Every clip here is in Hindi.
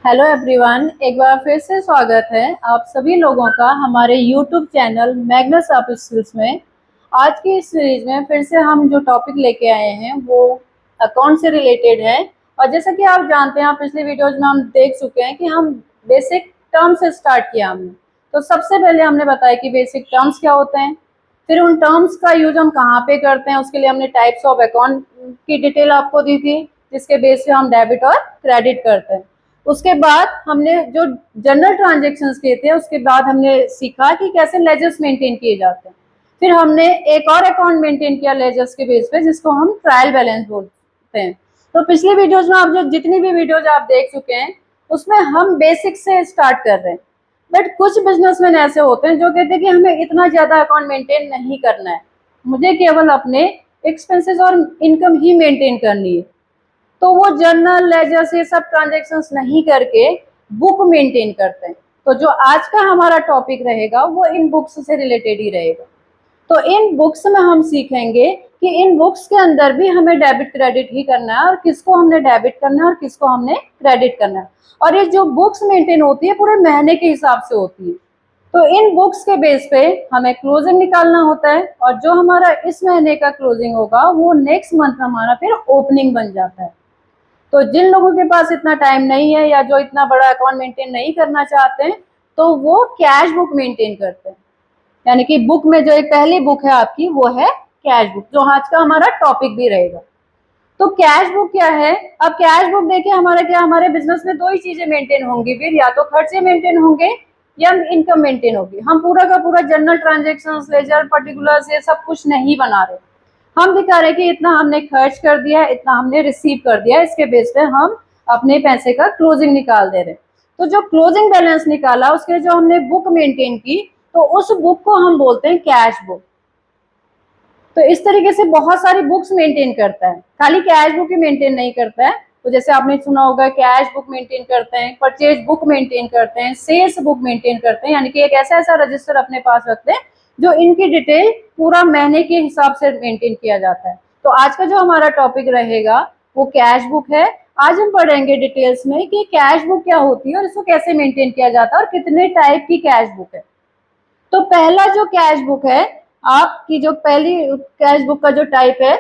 हेलो एवरीवन, एक बार फिर से स्वागत है आप सभी लोगों का हमारे YouTube channel Magnus office skills में। आज की इस सीरीज में फिर से हम जो टॉपिक लेके आए हैं वो अकाउंट से रिलेटेड है। और जैसा कि आप जानते हैं, आप पिछली वीडियोज में हम देख चुके हैं कि हम बेसिक टर्म से स्टार्ट किया हमने। तो सबसे पहले हमने बताया कि बेसिक टर्म्स क्या होते हैं, फिर उन टर्म्स का यूज हम कहाँ पे करते हैं, उसके लिए हमने टाइप्स ऑफ अकाउंट की डिटेल आपको दी थी जिसके बेस पे हम डेबिट और क्रेडिट करते हैं। उसके बाद हमने जो जनरल ट्रांजेक्शन्स किए थे उसके बाद हमने सीखा कि कैसे लेजर्स मेंटेन किए जाते हैं। फिर हमने एक और अकाउंट मेंटेन किया लेजर्स के बेस पे जिसको हम ट्रायल बैलेंस बोलते हैं। तो पिछली वीडियोज में आप जो जितनी भी वीडियोज आप देख चुके हैं उसमें हम बेसिक से स्टार्ट कर रहे हैं। बट कुछ बिजनेसमैन ऐसे होते हैं जो कहते हैं कि हमें इतना ज्यादा अकाउंट मेंटेन नहीं करना है, मुझे केवल अपने एक्सपेंसेस और इनकम ही मेंटेन करनी है। तो वो जर्नल लेजर्स ये सब ट्रांजेक्शन्स नहीं करके बुक मेंटेन करते हैं। तो जो आज का हमारा टॉपिक रहेगा वो इन बुक्स से रिलेटेड ही रहेगा। तो इन बुक्स में हम सीखेंगे कि इन बुक्स के अंदर भी हमें डेबिट क्रेडिट ही करना है और किसको हमने डेबिट करना है और किसको हमने क्रेडिट करना है। और ये जो बुक्स मेंटेन होती है पूरे महीने के हिसाब से होती है। तो इन बुक्स के बेस पे हमें क्लोजिंग निकालना होता है और जो हमारा इस महीने का क्लोजिंग होगा वो नेक्स्ट मंथ हमारा फिर ओपनिंग बन जाता है। तो जिन लोगों के पास इतना टाइम नहीं है या जो इतना बड़ा अकाउंट मेंटेन नहीं करना चाहते हैं तो वो कैश बुक मेंटेन करते हैं। यानी कि बुक में जो एक पहली बुक है आपकी वो है कैश बुक, जो आज का हमारा टॉपिक भी रहेगा। तो कैश बुक क्या है? अब कैश बुक देखिए हमारा क्या, हमारे बिजनेस में दो ही चीजें मेंटेन होंगी, फिर या तो खर्चे मेंटेन होंगे या इनकम मेंटेन होगी। हम पूरा का पूरा जनरल ट्रांजेक्शन लेजर पर्टिकुलर्स ये सब कुछ नहीं बना रहे, हम दिखा रहे कि इतना हमने खर्च कर दिया, इतना हमने रिसीव कर दिया, इसके बेस पे हम अपने पैसे का क्लोजिंग निकाल दे रहे। तो जो क्लोजिंग बैलेंस निकाला उसके जो हमने बुक मेंटेन की तो उस बुक को हम बोलते हैं कैश बुक। तो इस तरीके से बहुत सारी बुक्स मेंटेन करता है, खाली कैश बुक ही मेंटेन नहीं करता है। तो जैसे आपने सुना होगा कैश बुक मेंटेन करते हैं, परचेज बुक मेंटेन करते हैं, सेल्स बुक मेंटेन करते हैं, यानी कि एक ऐसा ऐसा रजिस्टर अपने पास रखते हैं जो इनकी डिटेल पूरा महीने के हिसाब से मेंटेन किया जाता है। तो आज का जो हमारा टॉपिक रहेगा वो कैश बुक है। आज हम पढ़ेंगे डिटेल्स में कि कैश बुक क्या होती है और इसको कैसे मेंटेन किया जाता है और कितने टाइप की कैश बुक है। तो पहला जो कैश बुक है, आपकी जो पहली कैश बुक का जो टाइप है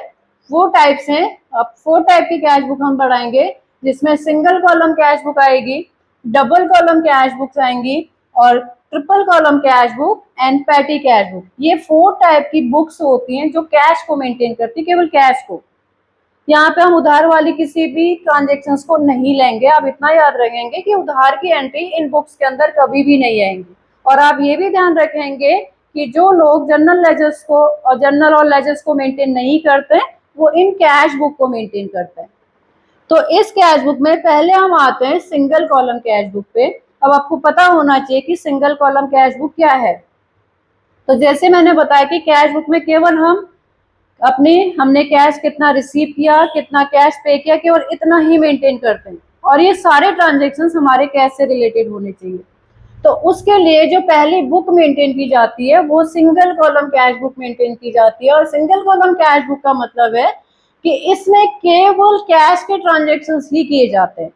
वो टाइप्स हैं। अब 4 टाइप की कैश बुक हम पढ़ाएंगे जिसमें सिंगल कॉलम कैश बुक आएगी, डबल कॉलम कैश बुक्स आएंगी और triple column cash book and petty cash book. ये 4 टाइप की बुक्स होती हैं जो कैश को मेंटेन करती है, केवल कैश को। यहाँ पे हम उधार वाली किसी भी ट्रांजेक्शन को नहीं लेंगे। आप इतना याद रखेंगे कि उधार की एंट्री इन बुक्स के अंदर कभी भी नहीं आएंगी। और आप ये भी ध्यान रखेंगे कि जो लोग जनरल लेजर्स को और जनरल और लेजर्स को मेंटेन नहीं करते वो इन कैश बुक को मेंटेन करते हैं। तो इस कैश बुक में पहले हम आते हैं सिंगल कॉलम कैश बुक पे। अब आपको पता होना चाहिए कि सिंगल कॉलम कैश बुक क्या है। तो जैसे मैंने बताया कि कैश बुक में केवल हम अपने हमने कैश कितना रिसीव किया, कितना कैश पे किया, केवल इतना ही मेंटेन करते हैं और ये सारे ट्रांजेक्शन हमारे कैश से रिलेटेड होने चाहिए। तो उसके लिए जो पहली बुक मेंटेन की जाती है वो single column cash book maintain की जाती है। और सिंगल कॉलम कैश बुक का मतलब है कि इसमें केवल कैश के ट्रांजेक्शन ही किए जाते हैं।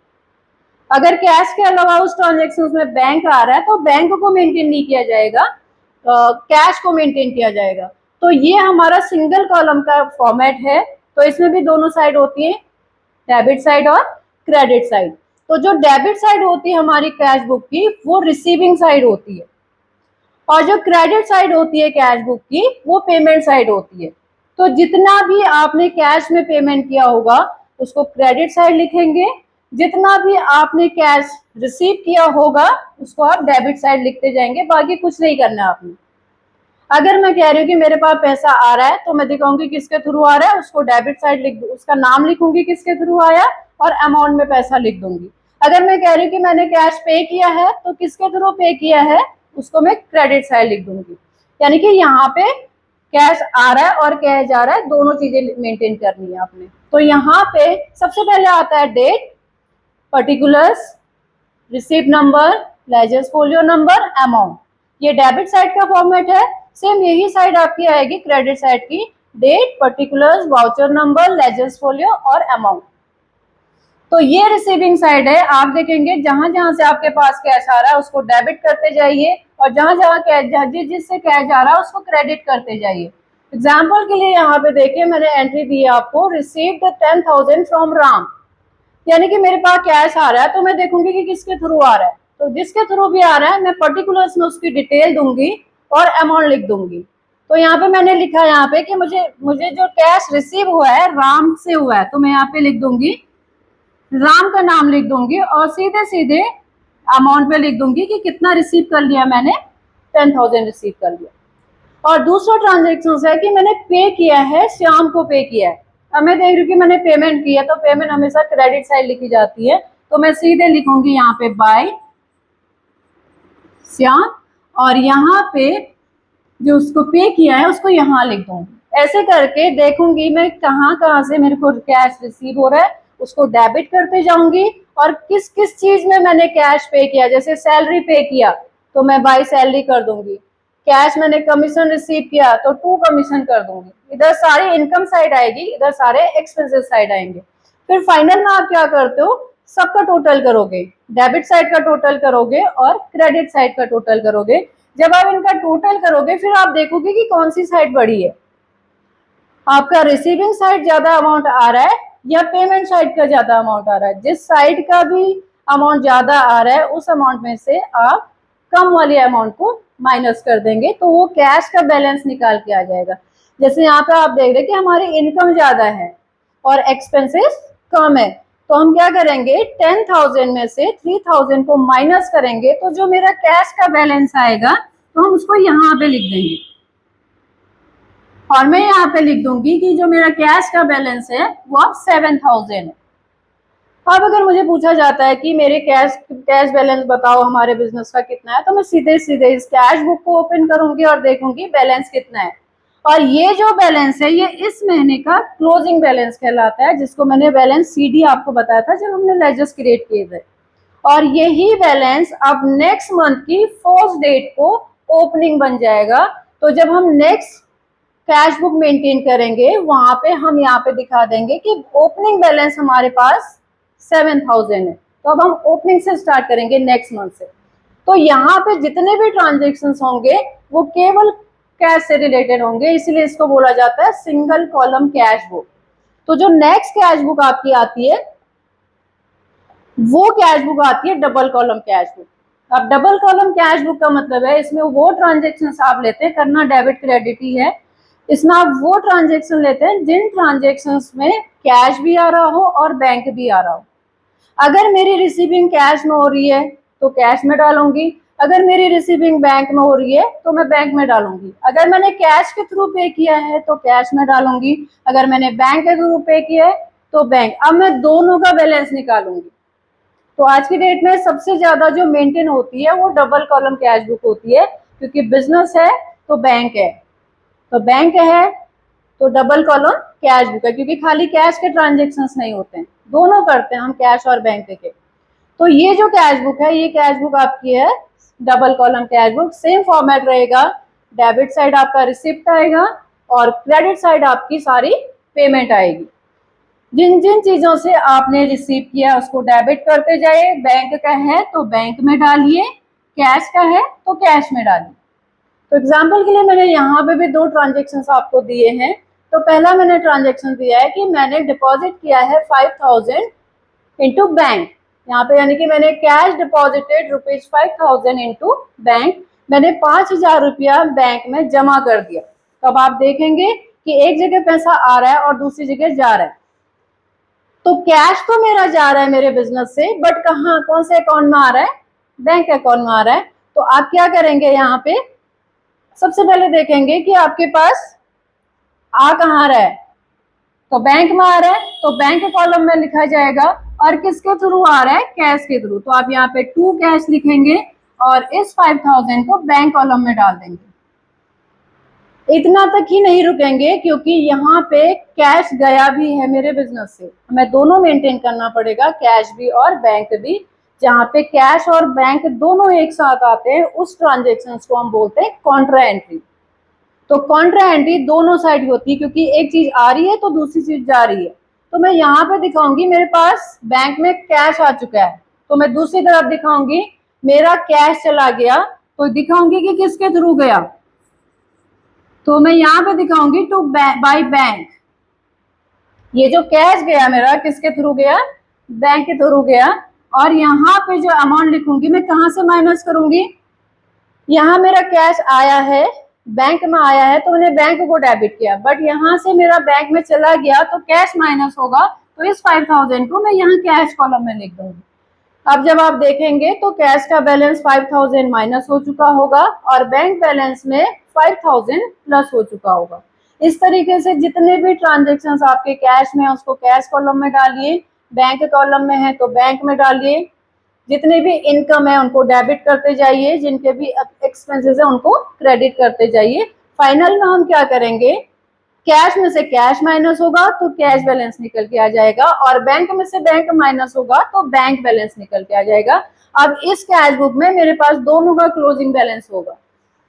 अगर कैश के अलावा उस ट्रांजेक्शन में बैंक आ रहा है तो बैंक को मेंटेन नहीं किया जाएगा, कैश को मेंटेन किया जाएगा। तो ये हमारा सिंगल कॉलम का फॉर्मेट है। तो इसमें भी दोनों साइड होती है, डेबिट साइड और क्रेडिट साइड। तो जो डेबिट साइड होती है हमारी कैश बुक की वो रिसीविंग साइड होती है और जो क्रेडिट साइड होती है कैश बुक की वो पेमेंट साइड होती है। तो जितना भी आपने कैश में पेमेंट किया होगा उसको क्रेडिट साइड लिखेंगे, जितना भी आपने कैश रिसीव किया होगा उसको आप डेबिट साइड लिखते जाएंगे, बाकी कुछ नहीं करना आपने। अगर मैं कह रही हूँ कि मेरे पास पैसा आ रहा है तो मैं दिखाऊंगी किसके थ्रू आ रहा है, उसको डेबिट साइड लिख दूँ, उसका नाम लिखूंगी किसके थ्रू आया और अमाउंट में पैसा लिख दूंगी। अगर मैं कह रही हूँ कि मैंने कैश पे किया है तो किसके थ्रू पे किया है उसको मैं क्रेडिट साइड लिख दूंगी। यानी कि यहाँ पे कैश आ रहा है और कैश जा रहा है, दोनों चीजें मेंटेन करनी है आपने। तो यहाँ पे सबसे पहले आता है date, particulars, receipt number, ledgers folio number, amount. ये डेबिट साइड का फॉर्मेट है। सेम यही साइड आपकी आएगी क्रेडिट साइड की, date, particulars, voucher number, ledgers folio और अमाउंट। तो ये रिसीविंग साइड है। आप देखेंगे जहां जहां से आपके पास कैश आ रहा है उसको डेबिट करते जाइए, और जहां जहां कैश जिससे कैश आ रहा है उसको क्रेडिट करते जाइए। एग्जाम्पल के लिए यहाँ पे देखिए मैंने एंट्री दी है आपको, रिसीव्ड 10,000 फ्रॉम राम, यानी कि मेरे पास कैश आ रहा है तो मैं देखूंगी कि किसके थ्रू आ रहा है। तो जिसके थ्रू भी आ रहा है मैं पर्टिकुलर्स में उसकी डिटेल दूंगी और अमाउंट लिख दूंगी। तो यहाँ पे मैंने लिखा है यहाँ पे कि मुझे जो कैश रिसीव हुआ है राम से हुआ है, तो मैं यहाँ पे लिख दूंगी, राम का नाम लिख दूंगी और सीधे सीधे अमाउंट पे लिख दूंगी कि कितना रिसीव कर लिया मैंने, 10,000 रिसीव कर लिया। और दूसरा ट्रांजेक्शन है कि मैंने पे किया है, श्याम को पे किया है। अब मैं देख रही हूँ कि मैंने पेमेंट की है, तो पेमेंट हमेशा क्रेडिट साइड लिखी जाती है, तो मैं सीधे लिखूंगी यहाँ पे बाय श्याम, और यहाँ पे जो उसको पे किया है उसको यहाँ लिख दूंगी। ऐसे करके देखूंगी मैं कहाँ कहाँ से मेरे को कैश रिसीव हो रहा है, उसको डेबिट करते जाऊंगी, और किस किस चीज में मैंने कैश पे किया। जैसे सैलरी पे किया तो मैं बाय सैलरी कर दूंगी, कैश मैंने कमीशन रिसीव किया तो टू कमीशन कर दूंगी। इधर सारी इनकम साइड आएगी, इधर सारे एक्सपेंसेस साइड आएंगे। फिर फाइनल में आप क्या करते हो, सबका टोटल करोगे, डेबिट साइड का टोटल करोगे और क्रेडिट साइड का टोटल करोगे। जब आप इनका टोटल करोगे फिर आप देखोगे कि कौन सी साइड बड़ी है, आपका रिसीविंग साइड ज्यादा अमाउंट आ रहा है या पेमेंट साइड का ज्यादा अमाउंट आ रहा है। जिस साइड का भी अमाउंट ज्यादा आ रहा है उस अमाउंट में से आप कम वाले अमाउंट को माइनस कर देंगे, तो वो कैश का बैलेंस निकाल के आ जाएगा। जैसे यहाँ पे आप देख रहे हैं कि हमारी इनकम ज्यादा है और एक्सपेंसेस कम है, तो हम क्या करेंगे, 10,000 में से 3,000 को माइनस करेंगे, तो जो मेरा कैश का बैलेंस आएगा तो हम उसको यहाँ पे लिख देंगे, और मैं यहाँ पे लिख दूंगी कि जो मेरा कैश का बैलेंस है वो अब 7,000 है। अब अगर मुझे पूछा जाता है कि मेरे कैश बैलेंस बताओ हमारे बिजनेस का कितना है, तो मैं सीधे सीधे इस कैश बुक को ओपन करूंगी और देखूंगी बैलेंस कितना है। और ये जो बैलेंस है ये इस महीने का क्लोजिंग बैलेंस कहलाता है, जिसको मैंने बैलेंस सीडी आपको बताया था जब हमने लेजर्स क्रिएट किए थे। और यही बैलेंस अब नेक्स्ट मंथ की फर्स्ट डेट को ओपनिंग बन जाएगा। तो जब हम नेक्स्ट कैश बुक मेंटेन करेंगे वहां पे हम यहाँ पे दिखा देंगे कि ओपनिंग बैलेंस हमारे पास 7,000 है। तो अब हम ओपनिंग से स्टार्ट करेंगे नेक्स्ट मंथ से। तो यहाँ पे जितने भी ट्रांजेक्शन होंगे वो केवल कैश से रिलेटेड होंगे, इसीलिए इसको बोला जाता है सिंगल कॉलम कैश बुक। तो जो नेक्स्ट कैश बुक आपकी आती है वो कैश बुक आती है डबल कॉलम कैश बुक। अब डबल कॉलम कैश बुक का मतलब है इसमें वो ट्रांजेक्शन आप लेते हैं, करना डेबिट क्रेडिट ही है, इसमें आप वो ट्रांजेक्शन लेते हैं जिन ट्रांजेक्शन में कैश भी आ रहा हो और बैंक भी आ रहा हो। अगर मेरी रिसीविंग कैश में हो रही है तो कैश में डालूंगी, अगर मेरी रिसीविंग बैंक में हो रही है तो मैं बैंक में डालूंगी, अगर मैंने कैश के थ्रू पे किया है तो कैश में डालूंगी, अगर मैंने बैंक के थ्रू पे किया है तो बैंक। अब मैं दोनों का बैलेंस निकालूंगी। तो आज की डेट में सबसे ज्यादा जो मेंटेन होती है वो डबल कॉलम कैश बुक होती है, क्योंकि बिजनेस है तो बैंक है, तो बैंक है तो डबल कॉलम कैश बुक है, क्योंकि खाली कैश के ट्रांजेक्शन्स नहीं होते हैं, दोनों करते हैं हम, कैश और बैंक के। तो ये जो कैश बुक है ये कैश बुक आपकी है double column cash book. Same format रहेगा, डेबिट साइड आपका रिसिप्ट आएगा और क्रेडिट साइड आपकी सारी पेमेंट आएगी। जिन जिन चीजों से आपने रिसीव किया उसको डेबिट करते जाइए, बैंक का है तो बैंक में डालिए, कैश का है तो कैश में डालिए। तो एग्जाम्पल के लिए मैंने यहाँ पे भी दो ट्रांजेक्शन आपको दिए हैं। तो पहला मैंने ट्रांजेक्शन दिया है कि मैंने डिपॉजिट किया है 5,000 इंटू बैंक, यहाँ पे यानी कि मैंने कैश डिपॉजिटेड ₹5,000 इंटू बैंक, मैंने 5,000 रुपया बैंक में जमा कर दिया। तो अब आप देखेंगे कि एक जगह पैसा आ रहा है और दूसरी जगह जा रहा है। तो कैश तो मेरा जा रहा है मेरे बिजनेस से, बट कहाँ कौन से अकाउंट में आ रहा है, बैंक अकाउंट में आ रहा है। तो आप क्या करेंगे, यहाँ पे सबसे पहले देखेंगे कि आपके पास आ कहाँ रहा है, तो बैंक में आ रहा है तो बैंक कॉलम में लिखा जाएगा, और किसके थ्रू आ रहा है, कैश के थ्रू। तो आप यहाँ पे टू कैश लिखेंगे और इस 5,000 को बैंक कॉलम में डाल देंगे। इतना तक ही नहीं रुकेंगे, क्योंकि यहाँ पे कैश गया भी है मेरे बिजनेस से, हमें दोनों मेंटेन करना पड़ेगा, कैश भी और बैंक भी। जहाँ पे कैश और बैंक दोनों एक साथ आते हैं उस ट्रांजेक्शन को हम बोलते हैं कॉन्ट्रा एंट्री। तो कॉन्ट्रा एंट्री दोनों साइड होती है, क्योंकि एक चीज आ रही है तो दूसरी चीज जा रही है। तो मैं यहाँ पे दिखाऊंगी मेरे पास बैंक में कैश आ चुका है, तो मैं दूसरी तरफ दिखाऊंगी मेरा कैश चला गया, तो दिखाऊंगी कि किसके थ्रू गया। तो मैं यहाँ पे दिखाऊंगी टू बाय बैंक। ये जो कैश गया मेरा किसके थ्रू गया, बैंक के थ्रू गया। और यहाँ पे जो अमाउंट लिखूंगी मैं कहाँ से माइनस करूंगी, यहाँ मेरा कैश आया है, बैंक में आया है, तो मैंने बैंक को डेबिट किया, बट यहाँ से मेरा बैंक में चला गया तो कैश माइनस होगा, तो इस 5000 को मैं यहाँ कैश कॉलम में लिख दूंगी। अब जब आप देखेंगे तो कैश का बैलेंस 5000 माइनस हो चुका होगा और बैंक बैलेंस में 5000 प्लस हो चुका होगा। इस तरीके से जितने भी ट्रांजेक्शन्स आपके कैश में है उसको कैश कॉलम में डालिए, बैंक कॉलम में है तो बैंक में डालिए, जितने भी इनकम है उनको डेबिट करते जाइए, जिनके भी एक्सपेंसेस है उनको क्रेडिट करते जाइए। फाइनल में हम क्या करेंगे, कैश में से कैश माइनस होगा तो कैश बैलेंस निकल के आ जाएगा, और बैंक में से बैंक माइनस होगा तो बैंक बैलेंस निकल के आ जाएगा। अब इस कैश बुक में मेरे पास दोनों का क्लोजिंग बैलेंस होगा,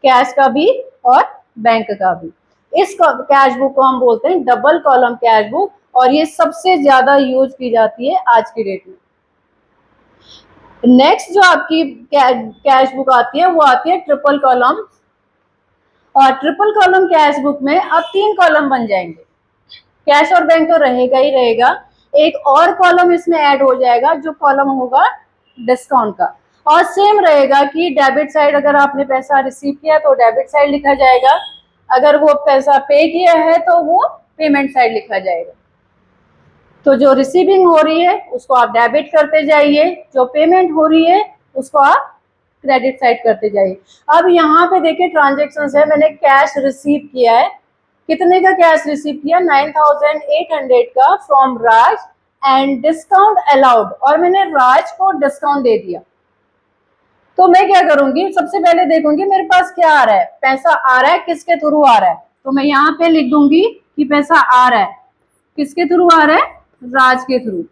कैश का भी और बैंक का भी। इस कैश बुक को हम बोलते हैं डबल कॉलम कैश बुक, और ये सबसे ज्यादा यूज की जाती है आज की डेट में। नेक्स्ट जो आपकी कैश बुक आती है वो आती है ट्रिपल कॉलम, और ट्रिपल कॉलम कैश बुक में अब 3 कॉलम बन जाएंगे। कैश और बैंक तो रहेगा ही रहेगा, एक और कॉलम इसमें ऐड हो जाएगा जो कॉलम होगा डिस्काउंट का, और सेम रहेगा कि डेबिट साइड अगर आपने पैसा रिसीव किया तो डेबिट साइड लिखा जाएगा, अगर वो पैसा पे किया है तो वो पेमेंट साइड लिखा जाएगा। तो जो रिसीविंग हो रही है उसको आप डेबिट करते जाइए, जो पेमेंट हो रही है उसको आप क्रेडिट साइड करते जाइए। अब यहाँ पे देखिए ट्रांजेक्शन्स है, मैंने कैश रिसीव किया है, कितने का कैश रिसीव किया, 9800 का from Raj and discount allowed, और मैंने राज को डिस्काउंट दे दिया। तो मैं क्या करूंगी, सबसे पहले देखूंगी मेरे पास क्या आ रहा है, पैसा आ रहा है किसके थ्रू आ रहा है, तो मैं यहाँ पे लिख दूंगी कि पैसा आ रहा है, किसके थ्रू आ रहा है, राज के थ्रू।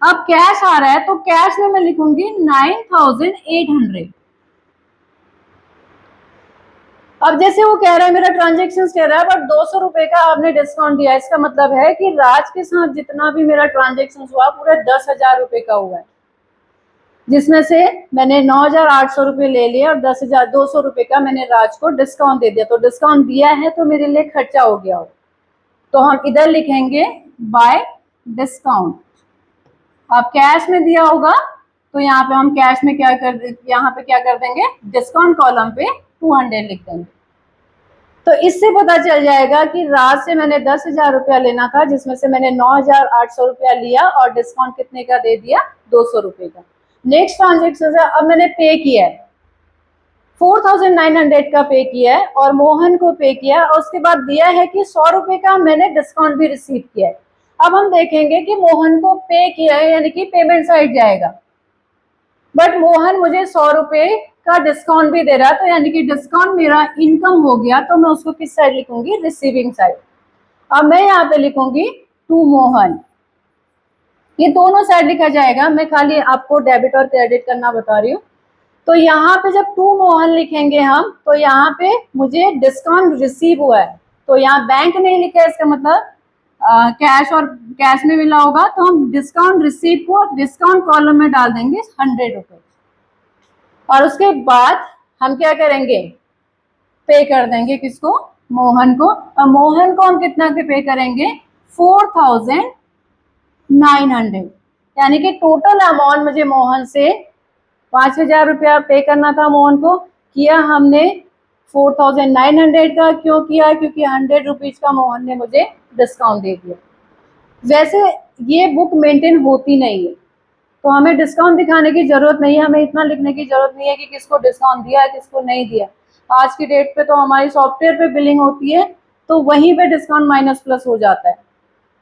अब कैश आ रहा है तो कैश में मैं लिखूंगी 9800। अब जैसे वो कह रहा है मेरा ट्रांजेक्शन कह रहा है बट 200 रुपए का आपने डिस्काउंट दिया, इसका मतलब है कि राज के साथ जितना भी मेरा ट्रांजेक्शन हुआ पूरा 10,000 रुपए का हुआ है, जिसमें से मैंने 9,800 रुपए ले लिए और 10,200 रुपए का मैंने राज को डिस्काउंट दे दिया। तो डिस्काउंट दिया है तो मेरे लिए खर्चा हो गया हो, तो हम इधर लिखेंगे बाय डिस्काउंट। अब कैश में दिया होगा तो यहाँ पे हम कैश में क्या कर देंगे, डिस्काउंट कॉलम पे 200 लिख देंगे। तो इससे पता चल जाएगा कि राज से मैंने 10,000 रुपया लेना था, जिसमें से मैंने 9,800 रुपया लिया और डिस्काउंट कितने का दे दिया, 200 रुपए का। नेक्स्ट ट्रांजेक्शन है, अब मैंने पे किया है 4,900 का पे किया है और मोहन को पे किया, और उसके बाद दिया है कि 100 रुपए का मैंने डिस्काउंट भी रिसीव किया है। अब हम देखेंगे कि मोहन को पे किया है यानी कि पेमेंट साइड जाएगा, बट मोहन मुझे 100 रुपए का डिस्काउंट भी दे रहा है, तो यानी कि डिस्काउंट मेरा इनकम हो गया, तो मैं उसको किस साइड लिखूंगी, रिसीविंग साइड। अब मैं यहाँ पे लिखूंगी टू मोहन, ये दोनों साइड लिखा जाएगा, मैं खाली आपको डेबिट और क्रेडिट करना बता रही हूँ। तो यहाँ पे जब टू मोहन लिखेंगे हम, तो यहाँ पे मुझे डिस्काउंट रिसीव हुआ है, तो यहाँ बैंक नहीं लिखा है, इसका मतलब कैश और कैश में मिला होगा, तो हम डिस्काउंट रिसीव को डिस्काउंट कॉलम में डाल देंगे 100 रुपए, और उसके बाद हम क्या करेंगे, पे कर देंगे किसको, मोहन को। और मोहन को हम कितना के पे करेंगे, 4,900, यानी कि टोटल अमाउंट मुझे मोहन से 5,000 रुपया पे करना था, मोहन को किया हमने 4,900 का। क्यों किया, क्योंकि 100 रुपीज का मोहन ने मुझे डिस्काउंट दे दिया। वैसे ये बुक मेंटेन होती नहीं है, तो हमें डिस्काउंट दिखाने की जरूरत नहीं है, हमें इतना लिखने की जरूरत नहीं है कि किसको डिस्काउंट दिया है किसको नहीं दिया। आज की डेट पे तो हमारी सॉफ्टवेयर पे बिलिंग होती है, तो वहीं पे डिस्काउंट माइनस प्लस हो जाता है।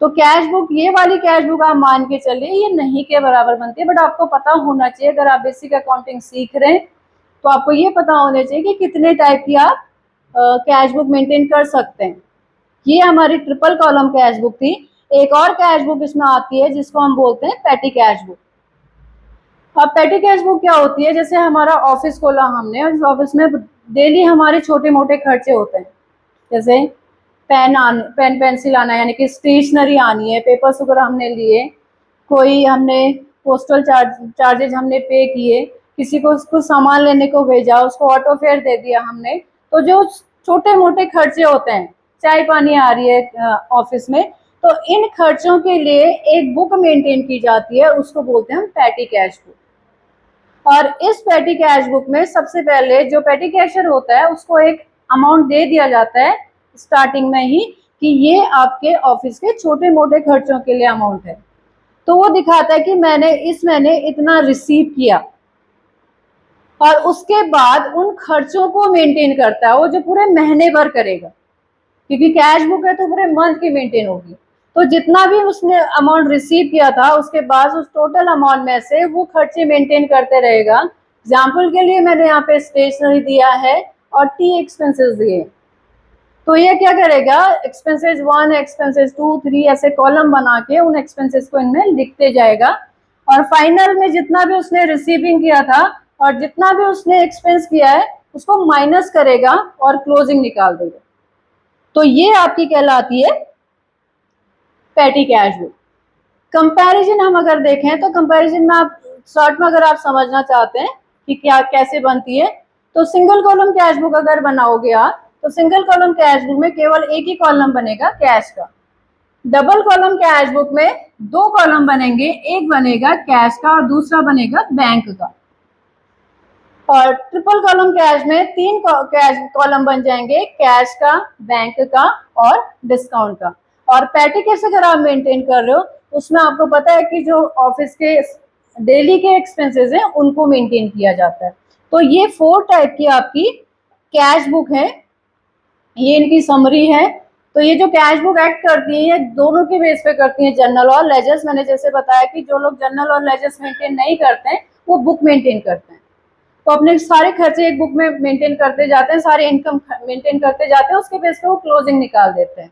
तो कैश बुक, ये वाली कैश बुक आप मान के चलिए ये नहीं के बराबर बनती है, बट आपको पता होना चाहिए, अगर आप बेसिक अकाउंटिंग सीख रहे हैं तो आपको ये पता होना चाहिए कि कितने टाइप की आप कैश बुक मेंटेन कर सकते हैं। ये हमारी ट्रिपल कॉलम कैश बुक थी। एक और कैश बुक इसमें आती है जिसको हम बोलते हैं पेटी कैश बुक। अब पेटी कैश बुक क्या होती है, जैसे हमारा ऑफिस खोला हमने और इस ऑफिस में डेली हमारे छोटे मोटे खर्चे होते हैं, जैसे पेन पेंसिल आना, यानी कि स्टेशनरी आनी है, पेपर्स वगैरह हमने लिए, कोई हमने पोस्टल चार्जेज हमने पे किए, किसी को उसको सामान लेने को भेजा, उसको ऑटो फेयर दे दिया हमने। तो जो छोटे मोटे खर्चे होते हैं, चाय पानी आ रही है ऑफिस में, तो इन खर्चों के लिए एक बुक मेंटेन की जाती है, उसको बोलते हैं हम पेटी कैश बुक। और इस पेटी कैश बुक में सबसे पहले जो पेटी कैशर होता है उसको एक अमाउंट दे दिया जाता है स्टार्टिंग में ही कि ये आपके ऑफिस के छोटे मोटे खर्चों के लिए अमाउंट है। तो वो दिखाता है कि मैंने इस महीने इतना रिसीव किया, और उसके बाद उन खर्चों को मेंटेन करता है वो जो पूरे महीने भर करेगा, क्योंकि कैश बुक है तो पूरे मंथ की मेंटेन होगी। तो जितना भी उसने अमाउंट रिसीव किया था उसके बाद उस टोटल अमाउंट में से वो खर्चे मेंटेन करते रहेगा। एग्जाम्पल के लिए मैंने यहाँ पे स्टेशनरी दिया है और टी एक्सपेंसेस दिए, तो ये क्या करेगा, एक्सपेंसेस 1, एक्सपेंसेस 2, 3 ऐसे कॉलम बना के उन एक्सपेंसेस को इनमें लिखते जाएगा, और फाइनल में जितना भी उसने रिसीविंग किया था और जितना भी उसने एक्सपेंस किया है उसको माइनस करेगा और क्लोजिंग निकाल देगा। तो ये आपकी कहलाती है पेटी कैश बुक। कंपैरिजन हम अगर देखें तो कंपैरिजन में आप शॉर्ट में अगर आप समझना चाहते हैं कि क्या कैसे बनती है, तो सिंगल कॉलम कैश बुक अगर बनाओगे आप, तो सिंगल कॉलम कैश बुक में केवल एक ही कॉलम बनेगा कैश का। डबल कॉलम कैश बुक में 2 कॉलम बनेंगे, एक बनेगा कैश का और दूसरा बनेगा बैंक का। और ट्रिपल कॉलम कैश में 3 कैश कॉलम बन जाएंगे, कैश का, बैंक का और डिस्काउंट का। और पेटी कैश अगर आप मेंटेन कर रहे हो उसमें आपको पता है कि जो ऑफिस के डेली के एक्सपेंसेस हैं उनको मेंटेन किया जाता है। तो ये 4 टाइप की आपकी कैश बुक है, ये इनकी समरी है। तो ये जो कैश बुक एक्ट करती है ये दोनों के बेस पे करती है, जर्नल और लेजर्स। मैंने जैसे बताया कि जो लोग जर्नल और लेजर्स मेंटेन नहीं करते हैं वो बुक मेंटेन करते हैं, तो अपने सारे खर्चे एक बुक में मेंटेन करते जाते हैं, सारे इनकम मेंटेन करते जाते हैं, उसके बेस पे वो क्लोजिंग निकाल देते हैं।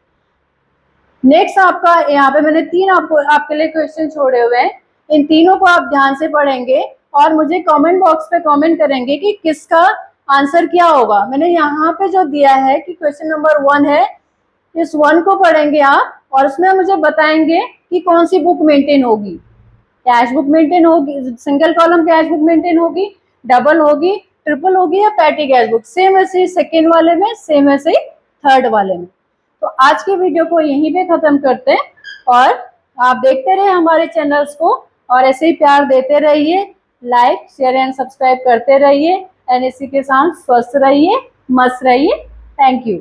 नेक्स्ट आपका यहाँ पे मैंने 3 आपके लिए क्वेश्चन छोड़े हुए हैं, इन तीनों को आप ध्यान से पढ़ेंगे और मुझे कमेंट बॉक्स पे कमेंट करेंगे कि किसका आंसर क्या होगा। मैंने यहाँ पे जो दिया है कि क्वेश्चन नंबर 1 है, इस 1 को पढ़ेंगे आप और उसमें मुझे बताएंगे कि कौन सी बुक मेंटेन होगी, कैश बुक मेंटेन होगी, single column cash book maintain होगी, डबल होगी, ट्रिपल होगी या पेटी कैश बुक। सेम ऐसे सेकेंड वाले में, सेम ऐसे थर्ड वाले में। तो आज की वीडियो को यहीं पे खत्म करते हैं और आप देखते रहे हमारे चैनल्स को और ऐसे ही प्यार देते रहिए, लाइक शेयर एंड सब्सक्राइब करते रहिए एंड इसी के साथ स्वस्थ रहिए, मस्त रहिए। Thank you.